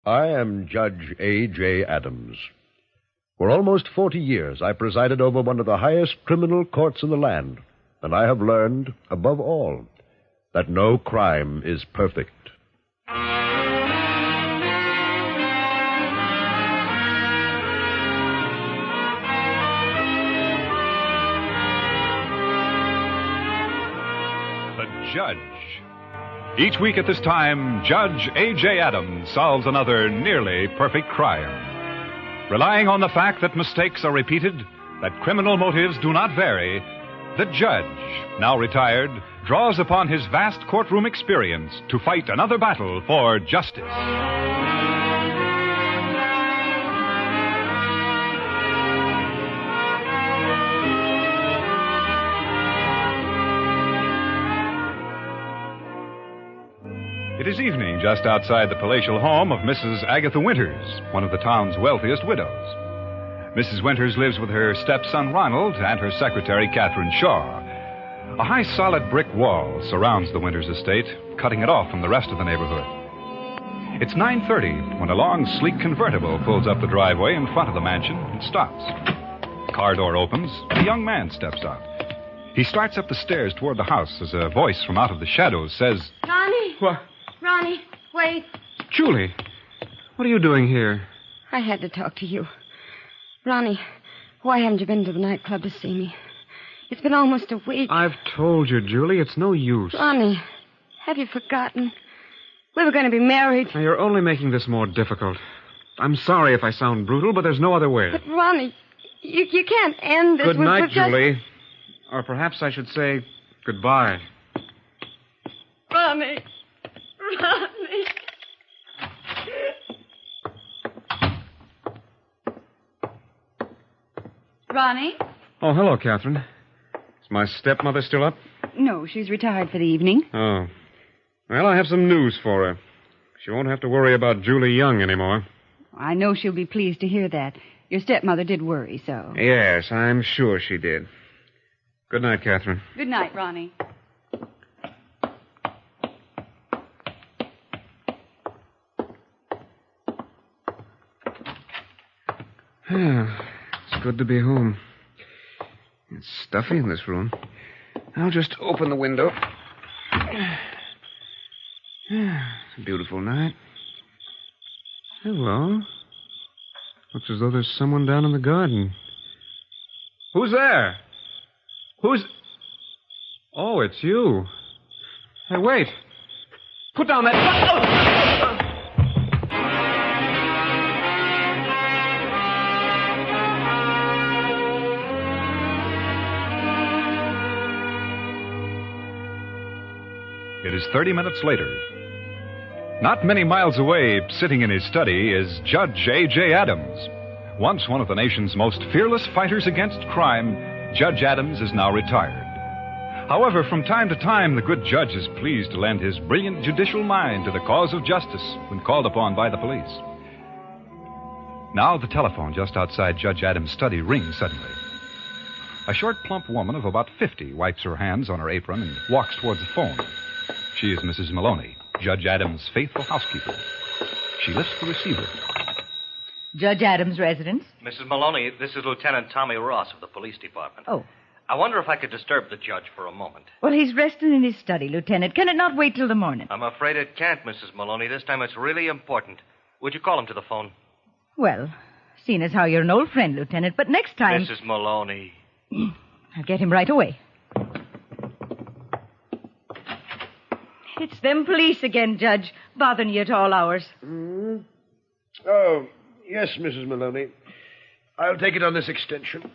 I am Judge A.J. Adams. For almost 40 years, I presided over one of the highest criminal courts in the land, and I have learned, above all, that no crime is perfect. The Judge. Each week at this time, Judge A.J. Adams solves another nearly perfect crime. Relying on the fact that mistakes are repeated, that criminal motives do not vary, the judge, now retired, draws upon his vast courtroom experience to fight another battle for justice. It is evening just outside the palatial home of Mrs. Agatha Winters, one of the town's wealthiest widows. Mrs. Winters lives with her stepson Ronald and her secretary Catherine Shaw. A high solid brick wall surrounds the Winters estate, cutting it off from the rest of the neighborhood. It's 9:30 when a long, sleek convertible pulls up the driveway in front of the mansion and stops. The car door opens and a young man steps out. He starts up the stairs toward the house as a voice from out of the shadows says, Ronnie! What? Ronnie, wait. Julie, what are you doing here? I had to talk to you. Ronnie, why haven't you been to the nightclub to see me? It's been almost a week. I've told you, Julie, it's no use. Ronnie, have you forgotten? We were going to be married. Now, you're only making this more difficult. I'm sorry if I sound brutal, but there's no other way. But, Ronnie, you can't end this. Good night, We've just... Julie. Or perhaps I should say goodbye. Ronnie. Ronnie. Ronnie? Oh, hello, Catherine. Is my stepmother still up? No, she's retired for the evening. Oh. Well, I have some news for her. She won't have to worry about Julie Young anymore. I know she'll be pleased to hear that. Your stepmother did worry, so. Yes, I'm sure she did. Good night, Catherine. Good night, Ronnie. It's good to be home. It's stuffy in this room. I'll just open the window. It's a beautiful night. Hello. Looks as though there's someone down in the garden. Who's there? Who's... Oh, it's you. Hey, wait. Put down that... It is 30 minutes later. Not many miles away, sitting in his study, is Judge A.J. Adams. Once one of the nation's most fearless fighters against crime, Judge Adams is now retired. However, from time to time, the good judge is pleased to lend his brilliant judicial mind to the cause of justice when called upon by the police. Now the telephone just outside Judge Adams' study rings suddenly. A short, plump woman of about 50 wipes her hands on her apron and walks towards the phone. She is Mrs. Maloney, Judge Adams' faithful housekeeper. She lifts the receiver. Judge Adams' residence? Mrs. Maloney, this is Lieutenant Tommy Ross of the police department. Oh. I wonder if I could disturb the judge for a moment. Well, he's resting in his study, Lieutenant. Can it not wait till the morning? I'm afraid it can't, Mrs. Maloney. This time it's really important. Would you call him to the phone? Well, seeing as how you're an old friend, Lieutenant, but next time... Mrs. Maloney. I'll get him right away. It's them police again, Judge, bothering you at all hours. Mm. Oh, yes, Mrs. Maloney. I'll take it on this extension.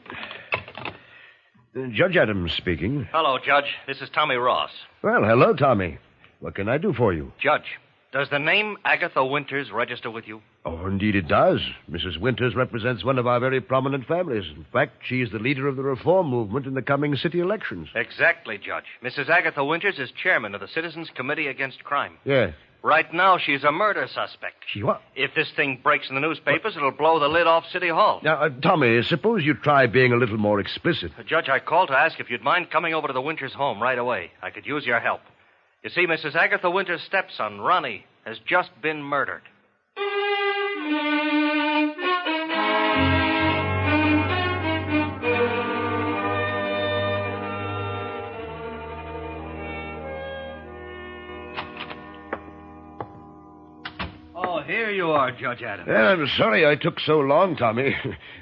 Judge Adams speaking. Hello, Judge. This is Tommy Ross. Well, hello, Tommy. What can I do for you? Judge, does the name Agatha Winters register with you? Oh, indeed it does. Mrs. Winters represents one of our very prominent families. In fact, she is the leader of the reform movement in the coming city elections. Exactly, Judge. Mrs. Agatha Winters is chairman of the Citizens Committee Against Crime. Yes. Right now, she's a murder suspect. She what? If this thing breaks in the newspapers, it'll blow the lid off City Hall. Now, Tommy, suppose you try being a little more explicit. Judge, I called to ask if you'd mind coming over to the Winters home right away. I could use your help. You see, Mrs. Agatha Winters' stepson, Ronnie, has just been murdered. Oh, here you are, Judge Adams. I'm sorry I took so long, Tommy.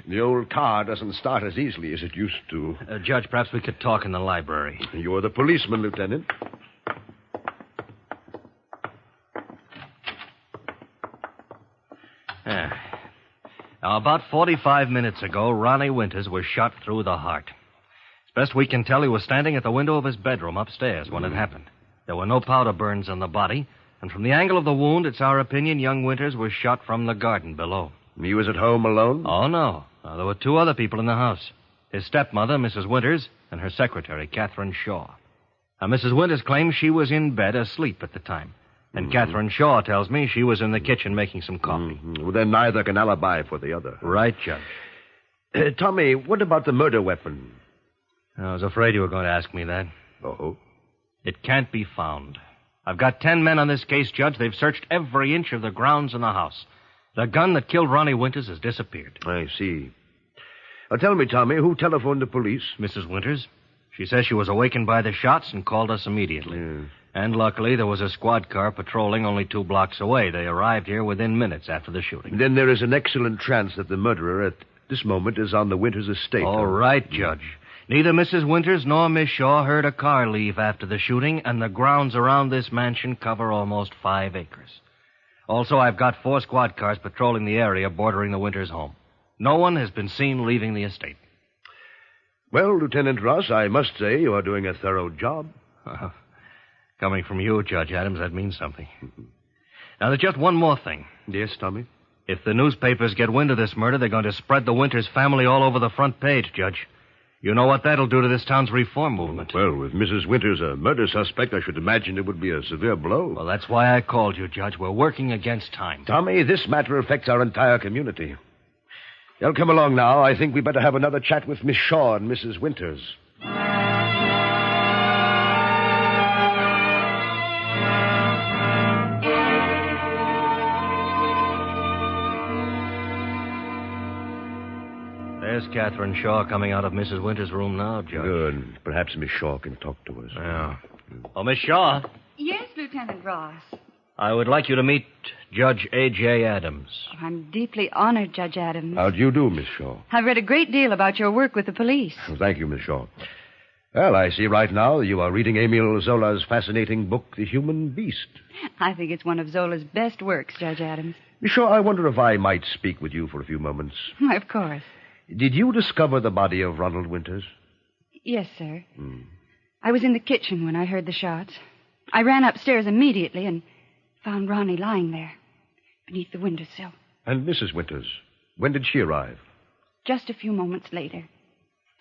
The old car doesn't start as easily as it used to. Judge, perhaps we could talk in the library. You're the policeman, Lieutenant. Yeah. Now, about 45 minutes ago, Ronnie Winters was shot through the heart. As best we can tell, he was standing at the window of his bedroom upstairs when it happened. There were no powder burns on the body, and from the angle of the wound, it's our opinion young Winters was shot from the garden below. He was at home alone? Oh, no. There were two other people in the house. His stepmother, Mrs. Winters, and her secretary, Catherine Shaw. Now, Mrs. Winters claims she was in bed asleep at the time. And Catherine Shaw tells me she was in the kitchen making some coffee. Well, then neither can alibi for the other. Right, Judge. Tommy, what about the murder weapon? I was afraid you were going to ask me that. Oh? It can't be found. I've got 10 men on this case, Judge. They've searched every inch of the grounds in the house. The gun that killed Ronnie Winters has disappeared. I see. Tell me, Tommy, who telephoned the police? Mrs. Winters. She says she was awakened by the shots and called us immediately. Yeah. And luckily, there was a squad car patrolling only 2 blocks away. They arrived here within minutes after the shooting. Then there is an excellent chance that the murderer at this moment is on the Winters estate. All right, Judge. Neither Mrs. Winters nor Miss Shaw heard a car leave after the shooting, and the grounds around this mansion cover almost 5 acres. Also, I've got 4 squad cars patrolling the area bordering the Winters home. No one has been seen leaving the estate. Well, Lieutenant Ross, I must say you are doing a thorough job. Coming from you, Judge Adams, that means something. Now, there's just one more thing. Yes, Tommy? If the newspapers get wind of this murder, they're going to spread the Winters family all over the front page, Judge. You know what that'll do to this town's reform movement. Well, with Mrs. Winters a murder suspect, I should imagine it would be a severe blow. Well, that's why I called you, Judge. We're working against time. Tommy, this matter affects our entire community. You'll come along now. I think we better have another chat with Miss Shaw and Mrs. Winters. There's Catherine Shaw coming out of Mrs. Winters' room now, Judge. Good. Perhaps Miss Shaw can talk to us. Yeah. Oh, Miss Shaw, Yes, Lieutenant Ross. I would like you to meet Judge A.J. Adams. I'm deeply honored, Judge Adams. How do you do, Miss Shaw? I've read a great deal about your work with the police. Thank you, Miss Shaw. Well, I see right now you are reading Emile Zola's fascinating book, The Human Beast. I think it's one of Zola's best works, Judge Adams. Miss Shaw, I wonder if I might speak with you for a few moments. Of course. Did you discover the body of Ronald Winters? Yes, sir. I was in the kitchen when I heard the shots. I ran upstairs immediately and found Ronnie lying there beneath the windowsill. And Mrs. Winters, when did she arrive? Just a few moments later.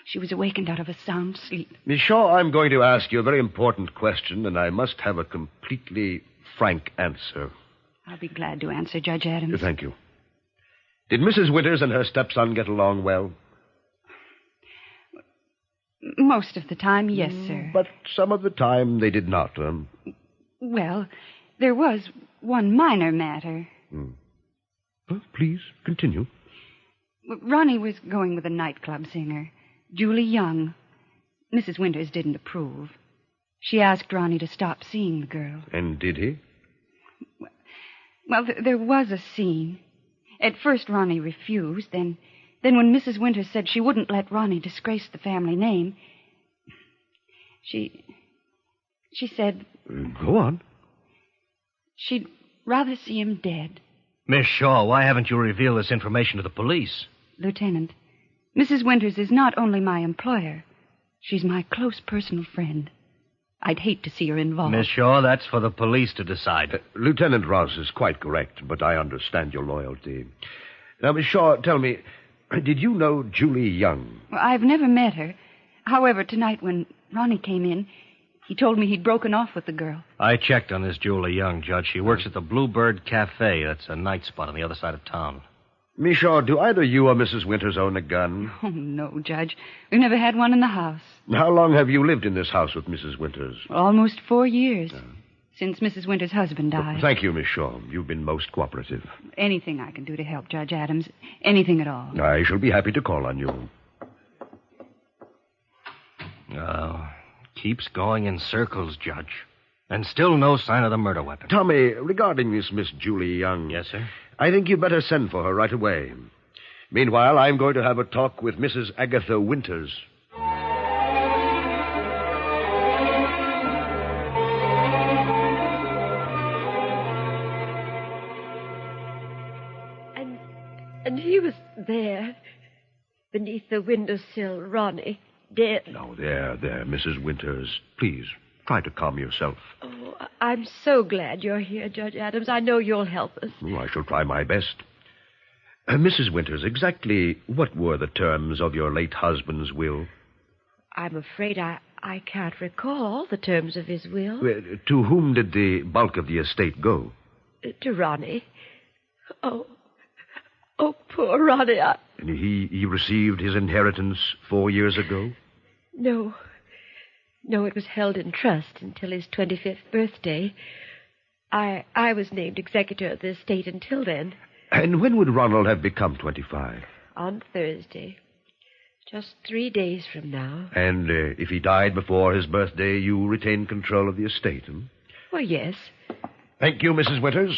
She was awakened out of a sound sleep. Miss Shaw, I'm going to ask you a very important question, and I must have a completely frank answer. I'll be glad to answer, Judge Adams. Thank you. Did Mrs. Winters and her stepson get along well? Most of the time, yes, sir. But some of the time they did not. Well, there was one minor matter. Well, please, continue. Ronnie was going with a nightclub singer, Julie Young. Mrs. Winters didn't approve. She asked Ronnie to stop seeing the girl. And did he? Well, there was a scene. At first, Ronnie refused. Then when Mrs. Winters said she wouldn't let Ronnie disgrace the family name, she said... Go on. She'd rather see him dead. Miss Shaw, why haven't you revealed this information to the police? Lieutenant, Mrs. Winters is not only my employer. She's my close personal friend. I'd hate to see her involved. Miss Shaw, that's for the police to decide. Lieutenant Ross is quite correct, but I understand your loyalty. Now, Miss Shaw, tell me, did you know Julie Young? Well, I've never met her. However, tonight when Ronnie came in, he told me he'd broken off with the girl. I checked on this Julie Young, Judge. She works at the Bluebird Cafe. That's a night spot on the other side of town. Miss Shaw, do either you or Mrs. Winters own a gun? Oh, no, Judge. We've never had one in the house. How long have you lived in this house with Mrs. Winters? Almost 4 years. since Mrs. Winter's husband died. Thank you, Miss Shaw. You've been most cooperative. Anything I can do to help, Judge Adams. Anything at all. I shall be happy to call on you. Keeps going in circles, Judge. And still no sign of the murder weapon. Tommy, regarding this Miss Julie Young... Yes, sir? I think you'd better send for her right away. Meanwhile, I'm going to have a talk with Mrs. Agatha Winters. And he was there, beneath the windowsill, Ronnie, dead. No, there, Mrs. Winters. Please, try to calm yourself. Oh, I'm so glad you're here, Judge Adams. I know you'll help us. Oh, I shall try my best. Mrs. Winters, exactly what were the terms of your late husband's will? I'm afraid I can't recall the terms of his will. To whom did the bulk of the estate go? To Ronnie. Oh, poor Ronnie. And he received his inheritance 4 years ago? No, it was held in trust until his 25th birthday. I was named executor of the estate until then. And when would Ronald have become 25? On Thursday. Just 3 days from now. And if he died before his birthday, you retain control of the estate, Well, yes. Thank you, Mrs. Winters.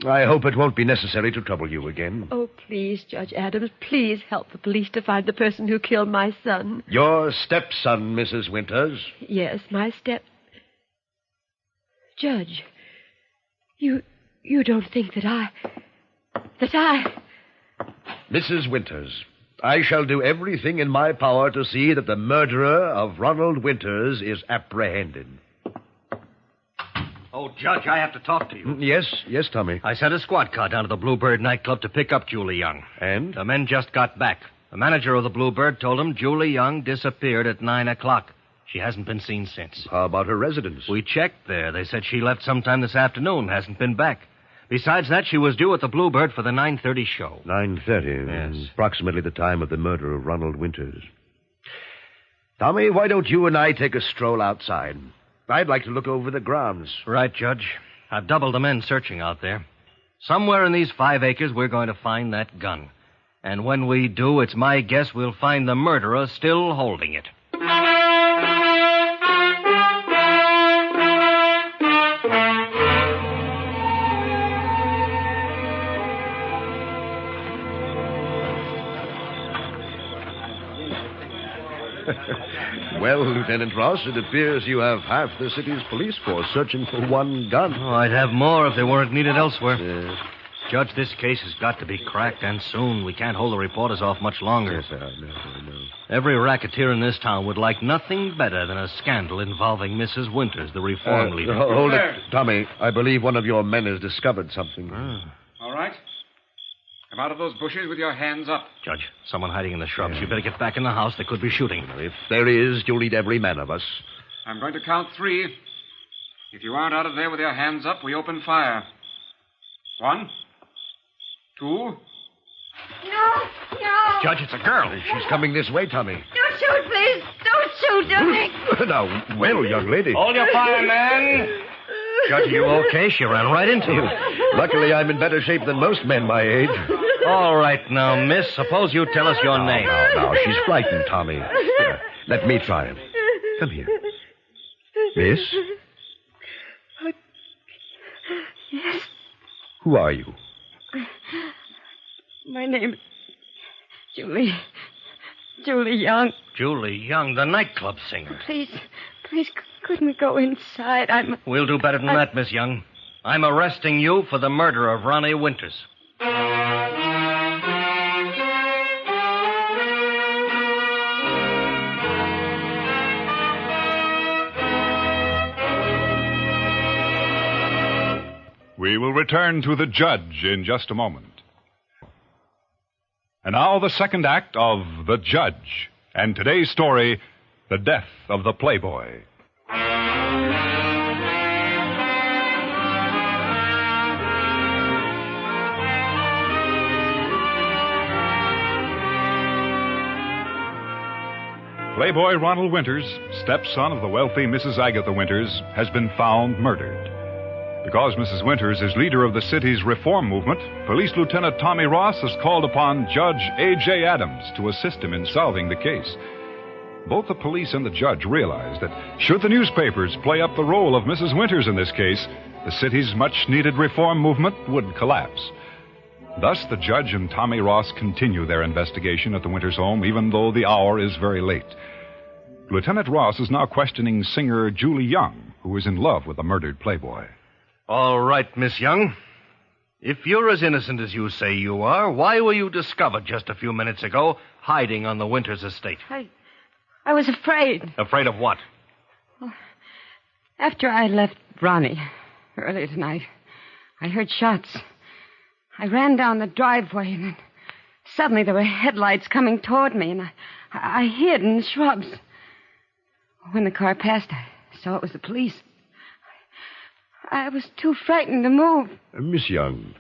I hope it won't be necessary to trouble you again. Oh, please, Judge Adams, please help the police to find the person who killed my son. Your stepson, Mrs. Winters. Yes, my Judge, you don't think that I... Mrs. Winters, I shall do everything in my power to see that the murderer of Ronald Winters is apprehended. Oh, Judge, I have to talk to you. Yes, Tommy. I sent a squad car down to the Bluebird nightclub to pick up Julie Young. And? The men just got back. The manager of the Bluebird told him Julie Young disappeared at 9 o'clock. She hasn't been seen since. How about her residence? We checked there. They said she left sometime this afternoon, hasn't been back. Besides that, she was due at the Bluebird for the 9:30 show. 9:30? Yes. Approximately the time of the murder of Ronald Winters. Tommy, why don't you and I take a stroll outside? I'd like to look over the grounds. Right, Judge. I've doubled the men searching out there. Somewhere in these 5 acres, we're going to find that gun. And when we do, it's my guess we'll find the murderer still holding it. Well, Lieutenant Ross, it appears you have half the city's police force searching for one gun. Oh, I'd have more if they weren't needed elsewhere. Yes. Judge, this case has got to be cracked, and soon. We can't hold the reporters off much longer. Yes, I know. Every racketeer in this town would like nothing better than a scandal involving Mrs. Winters, the reform leader. Hold it, Tommy. I believe one of your men has discovered something. All right. Come out of those bushes with your hands up. Judge, someone hiding in the shrubs. You better get back in the house. They could be shooting. If there is, you'll need every man of us. I'm going to count 3. If you aren't out of there with your hands up, we open fire. 1, 2. No. Judge, it's a girl. She's coming this way, Tommy. Don't shoot, please. Don't shoot, Dominic. Now, well, young lady. Hold your fire, man. Judge, are you okay? She ran right into you. Luckily, I'm in better shape than most men my age. All right, now, miss, suppose you tell us your name. Now, she's frightened, Tommy. Here, let me try it. Come here. Miss? Yes. Who are you? My name is Julie Young. Julie Young, the nightclub singer. Please, couldn't we go inside? We'll do better than that, Miss Young. I'm arresting you for the murder of Ronnie Winters. We will return to the judge in just a moment. And now the second act of The Judge. And today's story, The Death of the Playboy. Playboy Ronald Winters, stepson of the wealthy Mrs. Agatha Winters, has been found murdered. Because Mrs. Winters is leader of the city's reform movement, Police Lieutenant Tommy Ross has called upon Judge A.J. Adams to assist him in solving the case. Both the police and the judge realize that should the newspapers play up the role of Mrs. Winters in this case, the city's much-needed reform movement would collapse. Thus, the judge and Tommy Ross continue their investigation at the Winters home, even though the hour is very late. Lieutenant Ross is now questioning singer Julie Young, who is in love with the murdered Playboy. All right, Miss Young. If you're as innocent as you say you are, why were you discovered just a few minutes ago hiding on the Winters estate? I was afraid. Afraid of what? After I left Ronnie earlier tonight, I heard shots. I ran down the driveway, and then suddenly there were headlights coming toward me, and I hid in the shrubs. When the car passed, I saw it was the police. I was too frightened to move. Miss Young.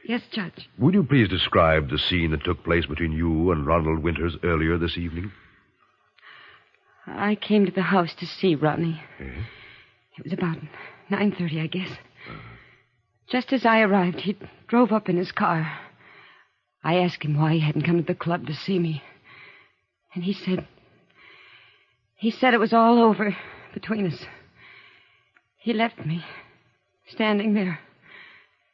Yes, Judge. Would you please describe the scene that took place between you and Ronald Winters earlier this evening? I came to the house to see Ronnie. Eh? It was about 9:30, I guess. Just as I arrived, he drove up in his car. I asked him why he hadn't come to the club to see me. And he said it was all over between us. He left me, standing there,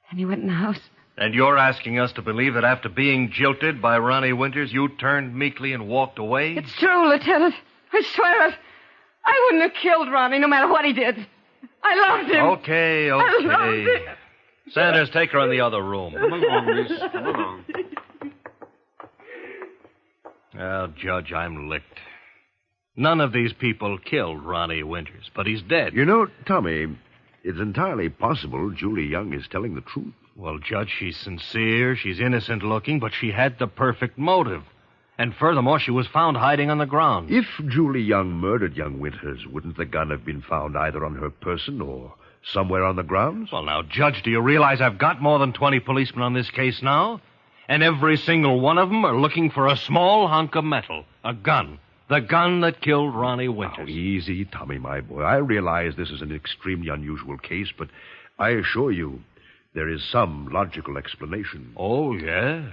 and he went in the house. And you're asking us to believe that after being jilted by Ronnie Winters, you turned meekly and walked away? It's true, Lieutenant. I swear it. I wouldn't have killed Ronnie no matter what he did. I loved him. Okay. I loved him. Sanders, take her in the other room. Come along, miss. Come along. Well, Judge, I'm licked. None of these people killed Ronnie Winters, but he's dead. You know, Tommy, it's entirely possible Julie Young is telling the truth. Well, Judge, she's sincere, she's innocent looking, but she had the perfect motive. And furthermore, she was found hiding on the ground. If Julie Young murdered young Winters, wouldn't the gun have been found either on her person or somewhere on the grounds? Well, now, Judge, do you realize I've got more than 20 policemen on this case now? And every single one of them are looking for a small hunk of metal, a gun. The gun that killed Ronnie Winters. Oh, easy, Tommy, my boy. I realize this is an extremely unusual case, but I assure you there is some logical explanation. Oh, yeah?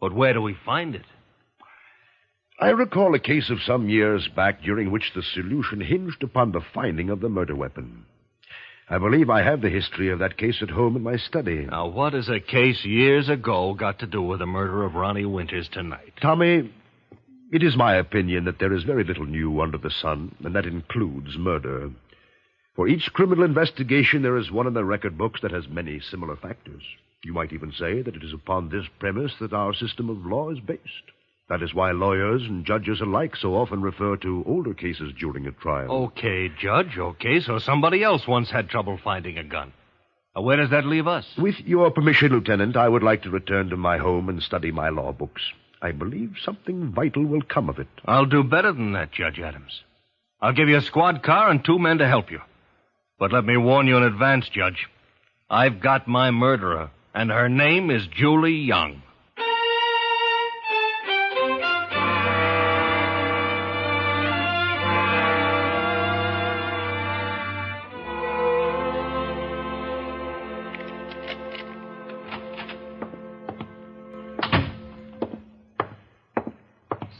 But where do we find it? I recall a case of some years back during which the solution hinged upon the finding of the murder weapon. I believe I have the history of that case at home in my study. Now, what has a case years ago got to do with the murder of Ronnie Winters tonight? Tommy, it is my opinion that there is very little new under the sun, and that includes murder. For each criminal investigation, there is one in the record books that has many similar factors. You might even say that it is upon this premise that our system of law is based. That is why lawyers and judges alike so often refer to older cases during a trial. Okay, Judge, okay, so somebody else once had trouble finding a gun. Now, where does that leave us? With your permission, Lieutenant, I would like to return to my home and study my law books. I believe something vital will come of it. I'll do better than that, Judge Adams. I'll give you a squad car and 2 men to help you. But let me warn you in advance, Judge. I've got my murderer, and her name is Julie Young.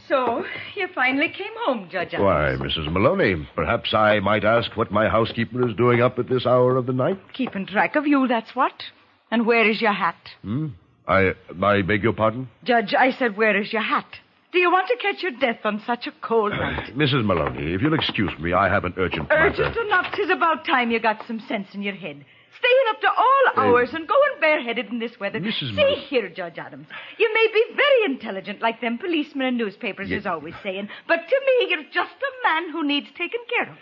So, you finally came home, Judge Adams. Why, Mrs. Maloney, perhaps I might ask what my housekeeper is doing up at this hour of the night? Keeping track of you, that's what. And where is your hat? I beg your pardon? Judge, I said, where is your hat? Do you want to catch your death on such a cold night? Mrs. Maloney, if you'll excuse me, I have an urgent matter. Urgent enough. 'Tis about time you got some sense in your head. Staying up to all hours and going bareheaded in this weather. Mrs. See here, Judge Adams. You may be very intelligent, like them policemen and newspapers is always saying, but to me, you're just a man who needs taken care of.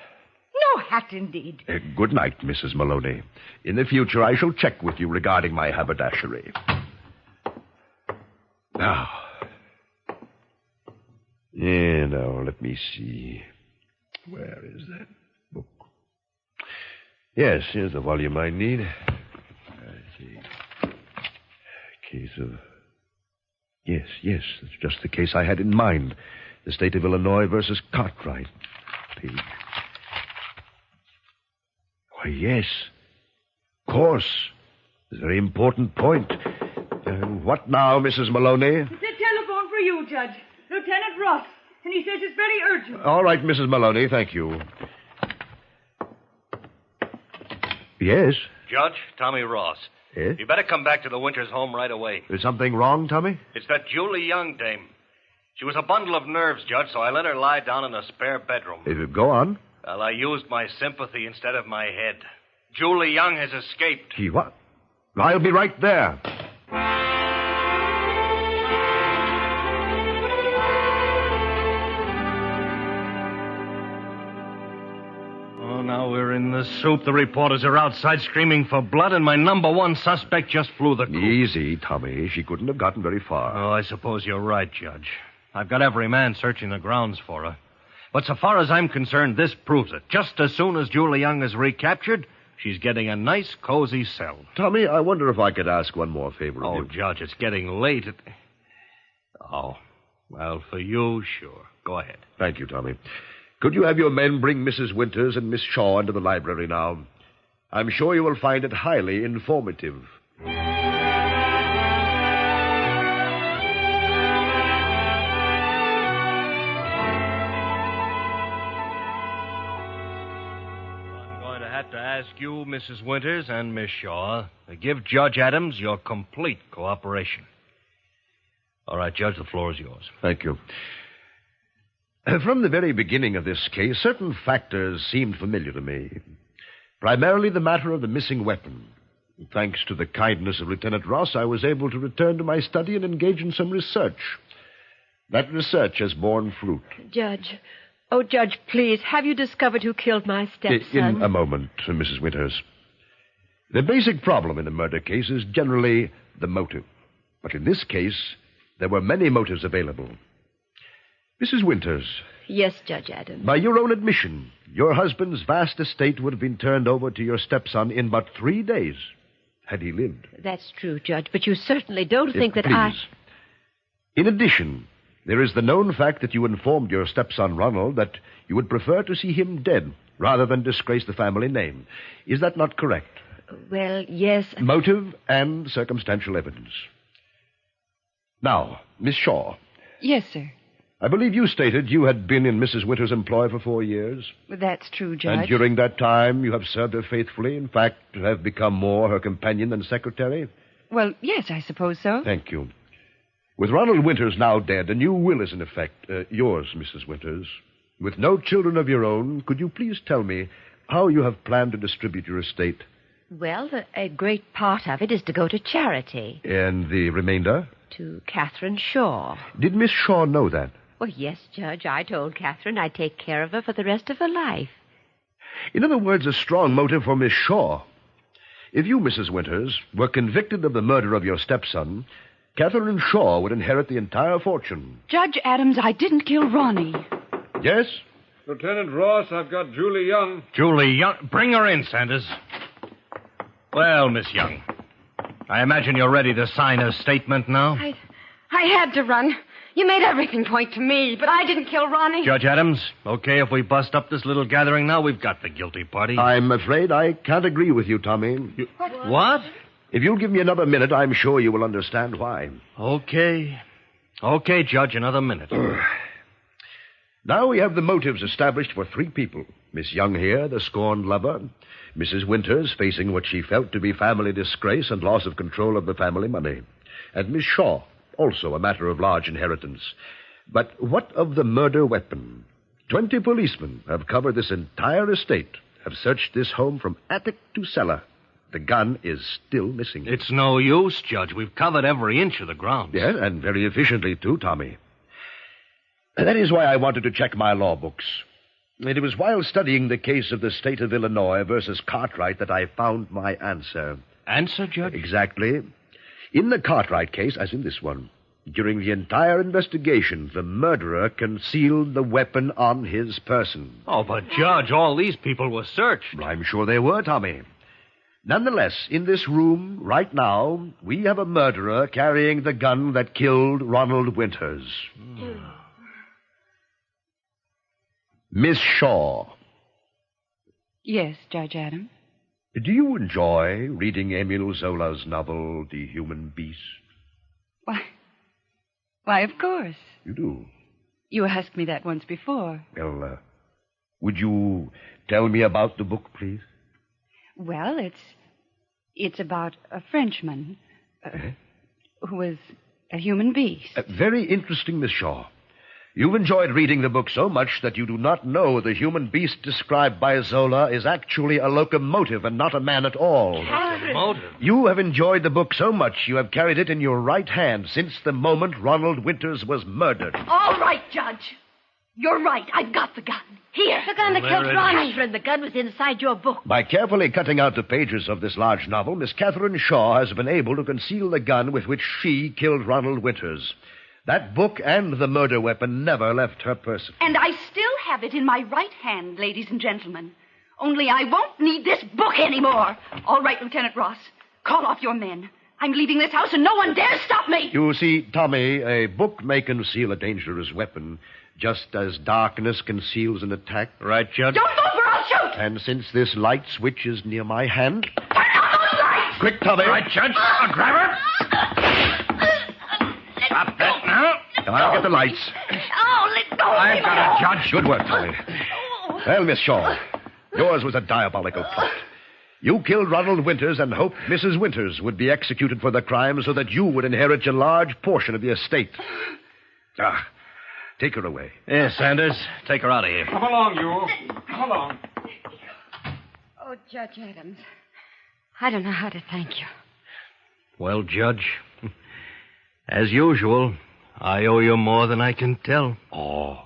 No hat, indeed. Good night, Mrs. Maloney. In the future, I shall check with you regarding my haberdashery. Now, let me see. Where is that book? Yes, here's the volume I need. I see. Case of... Yes, that's just the case I had in mind. The State of Illinois versus Cartwright. Page. Why, yes. course. It's a very important point. What now, Mrs. Maloney? It's a telephone for you, Judge. Lieutenant Ross. And he says it's very urgent. All right, Mrs. Maloney, thank you. Yes? Judge, Tommy Ross. Yes? You better come back to the Winters home right away. Is something wrong, Tommy? It's that Julie Young dame. She was a bundle of nerves, Judge, so I let her lie down in a spare bedroom. Go on. Well, I used my sympathy instead of my head. Julie Young has escaped. Gee, what? I'll be right there. Oh, now we're in the soup. The reporters are outside screaming for blood, and my number one suspect just flew the coop. Easy, Tommy. She couldn't have gotten very far. Oh, I suppose you're right, Judge. I've got every man searching the grounds for her. But so far as I'm concerned, this proves it. Just as soon as Julie Young is recaptured, she's getting a nice, cozy cell. Tommy, I wonder if I could ask one more favor of Oh, you. Judge, it's getting late. Oh, well, for you, sure. Go ahead. Thank you, Tommy. Could you have your men bring Mrs. Winters and Miss Shaw into the library now? I'm sure you will find it highly informative. I'm going to have to ask you, Mrs. Winters and Miss Shaw, to give Judge Adams your complete cooperation. All right, Judge, the floor is yours. Thank you. From the very beginning of this case, certain factors seemed familiar to me. Primarily the matter of the missing weapon. Thanks to the kindness of Lieutenant Ross, I was able to return to my study and engage in some research. That research has borne fruit. Judge. Oh, Judge, please, have you discovered who killed my stepson? In a moment, Mrs. Winters. The basic problem in a murder case is generally the motive. But in this case, there were many motives available. Mrs. Winters. Yes, Judge Adams. By your own admission, your husband's vast estate would have been turned over to your stepson in but 3 days, had he lived. That's true, Judge, but you certainly don't think that please. In addition, there is the known fact that you informed your stepson Ronald that you would prefer to see him dead rather than disgrace the family name. Is that not correct? Well, yes. Motive and circumstantial evidence. Now, Miss Shaw. Yes, sir. I believe you stated you had been in Mrs. Winters' employ for 4 years. That's true, Judge. And during that time, you have served her faithfully. In fact, have become more her companion than secretary. Well, yes, I suppose so. Thank you. With Ronald Winters now dead, a new will is in effect. Yours, Mrs. Winters. With no children of your own, could you please tell me how you have planned to distribute your estate? Well, a great part of it is to go to charity. And the remainder? To Catherine Shaw. Did Miss Shaw know that? Well, yes, Judge. I told Catherine I'd take care of her for the rest of her life. In other words, a strong motive for Miss Shaw. If you, Mrs. Winters, were convicted of the murder of your stepson, Catherine Shaw would inherit the entire fortune. Judge Adams, I didn't kill Ronnie. Yes? Lieutenant Ross, I've got Julie Young. Julie Young? Bring her in, Sanders. Well, Miss Young, I imagine you're ready to sign a statement now? I had to run. You made everything point to me, but I didn't kill Ronnie. Judge Adams, okay if we bust up this little gathering now? We've got the guilty party. I'm afraid I can't agree with you, Tommy. What? If you'll give me another minute, I'm sure you will understand why. Okay. Okay, Judge, another minute. Now we have the motives established for 3 people. Miss Young here, the scorned lover. Mrs. Winters, facing what she felt to be family disgrace and loss of control of the family money. And Miss Shaw, also a matter of large inheritance. But what of the murder weapon? 20 policemen have covered this entire estate, have searched this home from attic to cellar. The gun is still missing. It's no use, Judge. We've covered every inch of the grounds. Yes, and very efficiently, too, Tommy. That is why I wanted to check my law books. It was while studying the case of the state of Illinois versus Cartwright that I found my answer. Answer, Judge? Exactly. In the Cartwright case, as in this one, during the entire investigation, the murderer concealed the weapon on his person. Oh, but, Judge, all these people were searched. I'm sure they were, Tommy. Nonetheless, in this room, right now, we have a murderer carrying the gun that killed Ronald Winters. Miss Shaw. Yes, Judge Adams. Do you enjoy reading Emile Zola's novel, The Human Beast? Why, of course. You do? You asked me that once before. Well, would you tell me about the book, please? Well, it's about a Frenchman who was a human beast. Very interesting, Miss Shaw. You've enjoyed reading the book so much that you do not know the human beast described by Zola is actually a locomotive and not a man at all. Locomotive? You have enjoyed the book so much you have carried it in your right hand since the moment Ronald Winters was murdered. All right, Judge. You're right. I've got the gun. Here. The gun that killed Ronnie. Catherine, the gun was inside your book. By carefully cutting out the pages of this large novel, Miss Catherine Shaw has been able to conceal the gun with which she killed Ronald Winters. That book and the murder weapon never left her person. And I still have it in my right hand, ladies and gentlemen. Only I won't need this book anymore. All right, Lieutenant Ross. Call off your men. I'm leaving this house and no one dare stop me. You see, Tommy, a book may conceal a dangerous weapon, just as darkness conceals an attack. Right, Judge? Don't move or I'll shoot. And since this light switch is near my hand... Turn on those lights. Quick, Tommy. Right, Judge. I'll grab her. Stop that now. I'll get the lights. Oh, let go. I've got a judge. Good work, Tommy. Well, Miss Shaw, yours was a diabolical plot. You killed Ronald Winters and hoped Mrs. Winters would be executed for the crime so that you would inherit a large portion of the estate. Take her away. Yes, Sanders. Take her out of here. Come along, you. Come along. Oh, Judge Adams, I don't know how to thank you. Well, Judge, as usual, I owe you more than I can tell. Oh,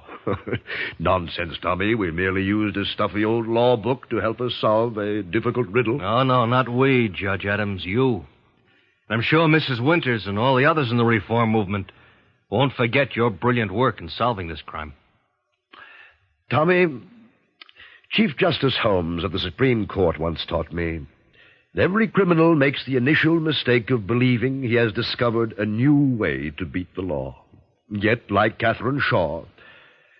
nonsense, Tommy. We merely used a stuffy old law book to help us solve a difficult riddle. No, not we, Judge Adams, you. I'm sure Mrs. Winters and all the others in the reform movement won't forget your brilliant work in solving this crime. Tommy, Chief Justice Holmes of the Supreme Court once taught me that every criminal makes the initial mistake of believing he has discovered a new way to beat the law. Yet, like Catherine Shaw,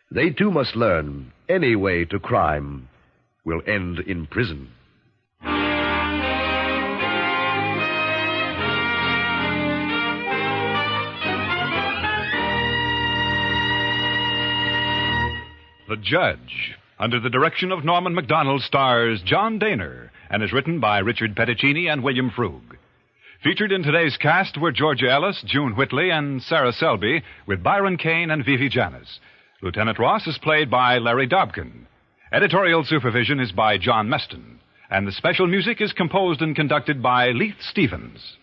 they too must learn any way to crime will end in prison. The Judge, under the direction of Norman MacDonald, stars John Dehner and is written by Richard Petticini and William Frug. Featured in today's cast were Georgia Ellis, June Whitley, and Sarah Selby, with Byron Kane and Vivi Janis. Lieutenant Ross is played by Larry Dobkin. Editorial supervision is by John Meston. And the special music is composed and conducted by Leith Stevens.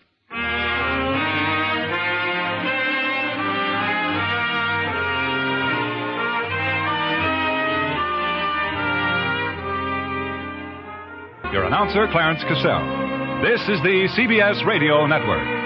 Your announcer, Clarence Cassell. This is the CBS Radio Network.